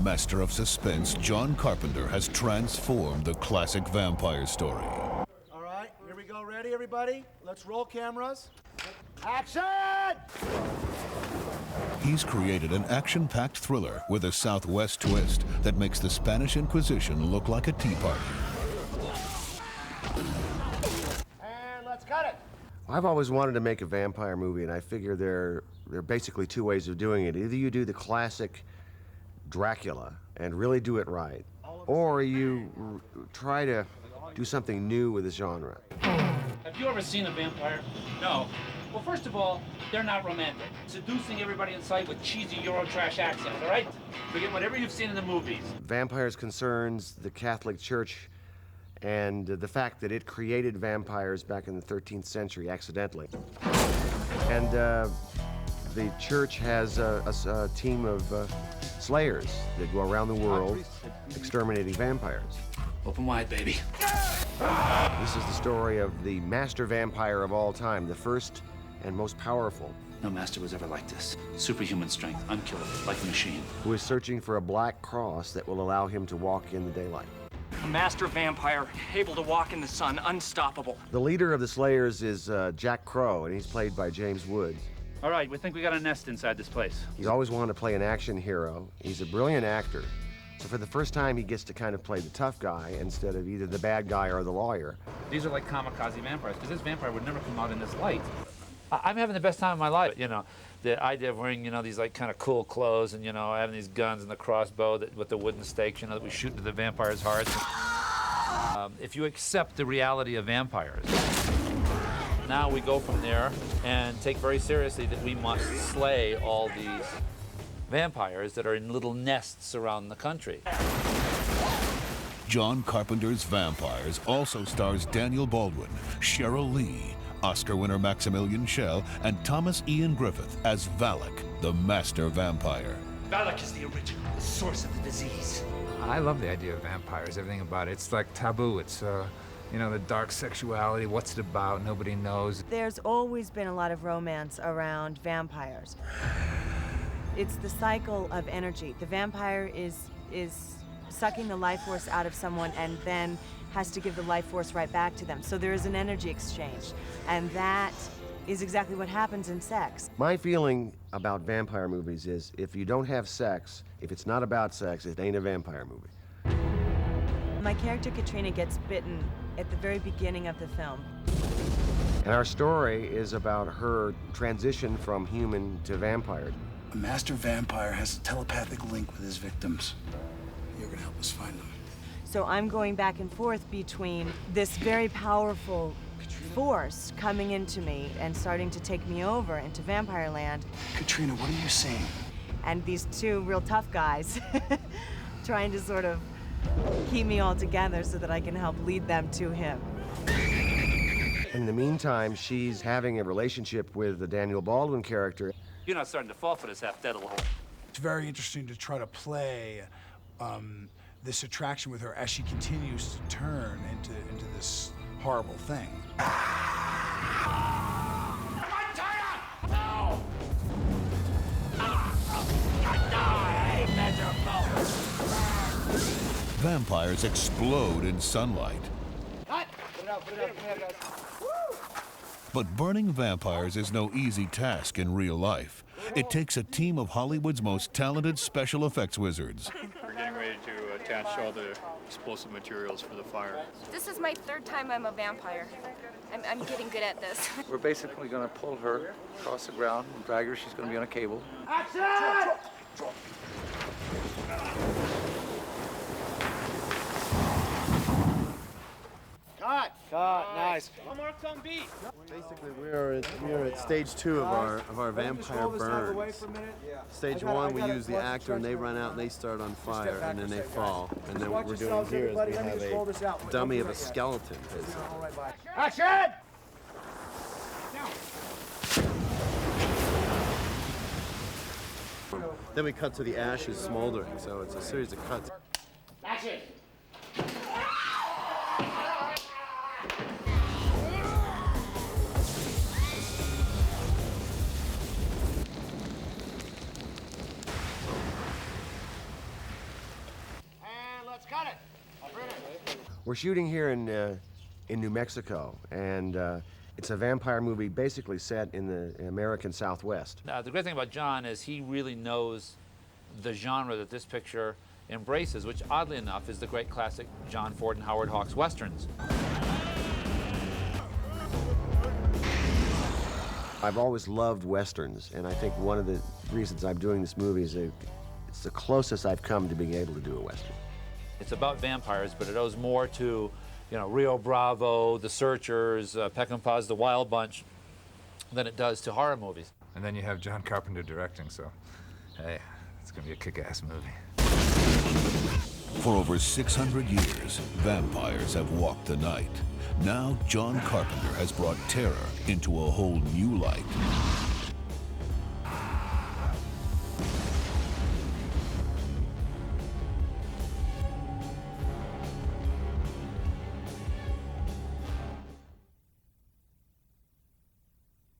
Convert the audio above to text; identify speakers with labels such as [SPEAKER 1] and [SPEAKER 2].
[SPEAKER 1] Master of suspense John Carpenter has transformed the classic vampire story.
[SPEAKER 2] All right, here we go. Ready, everybody? Let's roll cameras. Action!
[SPEAKER 1] He's created an action-packed thriller with a Southwest twist that makes the Spanish Inquisition look like a tea party.
[SPEAKER 2] And let's cut it.
[SPEAKER 3] I've always wanted to make a vampire movie, and I figure there are basically two ways of doing it. Either you do the classic Dracula and really do it right, or you try to do something new with the genre.
[SPEAKER 4] Have you ever seen a vampire? No. Well, first of all, they're not romantic. Seducing everybody in sight with cheesy Eurotrash accents, all right? Forget whatever you've seen in the movies.
[SPEAKER 3] Vampires concerns the Catholic Church and the fact that it created vampires back in the 13th century accidentally. And the church has a team of slayers that go around the world exterminating vampires.
[SPEAKER 4] Open wide, baby.
[SPEAKER 3] This is the story of the master vampire of all time, the first and most powerful,
[SPEAKER 4] No master was ever like this. Superhuman strength, unkillable, like a machine.
[SPEAKER 3] who is searching for a black cross that will allow him to walk in the daylight.
[SPEAKER 5] A master vampire, able to walk in the sun, unstoppable.
[SPEAKER 3] The leader of the Slayers is Jack Crow, and he's played by James Woods.
[SPEAKER 4] All right, we think we got a nest inside this place.
[SPEAKER 3] He's always wanted to play an action hero. He's a brilliant actor. So for the first time, he gets to kind of play the tough guy instead of either the bad guy or the lawyer.
[SPEAKER 4] These are like kamikaze vampires, because this vampire would never come out in this light. I'm having the best time of my life, you know. The idea of wearing, you know, these like kind of cool clothes and, you know, having these guns and the crossbow with the wooden stakes, you know, that we shoot into the vampires' hearts. If you accept the reality of vampires, now we go from there and take very seriously that we must slay all these vampires that are in little nests around the country.
[SPEAKER 1] John Carpenter's Vampires also stars Daniel Baldwin, Cheryl Lee, Oscar winner Maximilian Schell, and Thomas Ian Griffith as Valak, the master vampire.
[SPEAKER 5] Valak is the original, the source of the disease.
[SPEAKER 6] I love the idea of vampires, everything about it. It's like taboo. It's, you know, the dark sexuality, what's it about, nobody knows.
[SPEAKER 7] There's always been a lot of romance around vampires. It's the cycle of energy. The vampire is sucking the life force out of someone and then has to give the life force right back to them. So there is an energy exchange, and that is exactly what happens in sex.
[SPEAKER 3] My feeling about vampire movies is if you don't have sex, if it's not about sex, it ain't a vampire movie.
[SPEAKER 7] My character Katrina gets bitten at the very beginning of the film.
[SPEAKER 3] And our story is about her transition from human to vampire.
[SPEAKER 8] A master vampire has a telepathic link with his victims. You're gonna help us find them.
[SPEAKER 7] So I'm going back and forth between this very powerful force coming into me and starting to take me over into vampire land.
[SPEAKER 8] Katrina, what are you saying?
[SPEAKER 7] And these two real tough guys trying to sort of keep me all together so that I can help lead them to him.
[SPEAKER 3] In the meantime, she's having a relationship with the Daniel Baldwin character.
[SPEAKER 4] You're not starting to fall for this half-dead little hole.
[SPEAKER 8] It's very interesting to try to play this attraction with her as she continues to turn into this horrible thing.
[SPEAKER 1] Vampires explode in sunlight.
[SPEAKER 2] Cut! Put it out, guys.
[SPEAKER 1] But burning vampires is no easy task in real life. It takes a team of Hollywood's most talented special effects wizards.
[SPEAKER 9] We're getting ready to attach all the explosive materials for the fire.
[SPEAKER 10] This is my third time I'm a vampire. I'm getting good at this.
[SPEAKER 11] We're basically going to pull her across the ground and drag her. She's going to be on a cable.
[SPEAKER 2] Action! Cut! Nice.
[SPEAKER 5] One more on beat.
[SPEAKER 12] Basically, we are at stage 2 of our vampire burns. Stage 1, we use the actor, and they run out and they start on fire, and then they fall. And then what we're doing here is we have a dummy of a skeleton.
[SPEAKER 2] Action!
[SPEAKER 12] Then we cut to the ashes smoldering, so it's a series of cuts.
[SPEAKER 2] Action!
[SPEAKER 3] We're shooting here in New Mexico, and it's a vampire movie basically set in the American Southwest.
[SPEAKER 4] The great thing about John is he really knows the genre that this picture embraces, which oddly enough is the great classic John Ford and Howard Hawks Westerns.
[SPEAKER 3] I've always loved Westerns, and I think one of the reasons I'm doing this movie is it's the closest I've come to being able to do a Western.
[SPEAKER 4] It's about vampires, but it owes more to, you know, Rio Bravo, The Searchers, Peckinpah's The Wild Bunch, than it does to horror movies.
[SPEAKER 6] And then you have John Carpenter directing, so hey, it's gonna be a kick-ass movie.
[SPEAKER 1] For over 600 years, vampires have walked the night. Now John Carpenter has brought terror into a whole new light.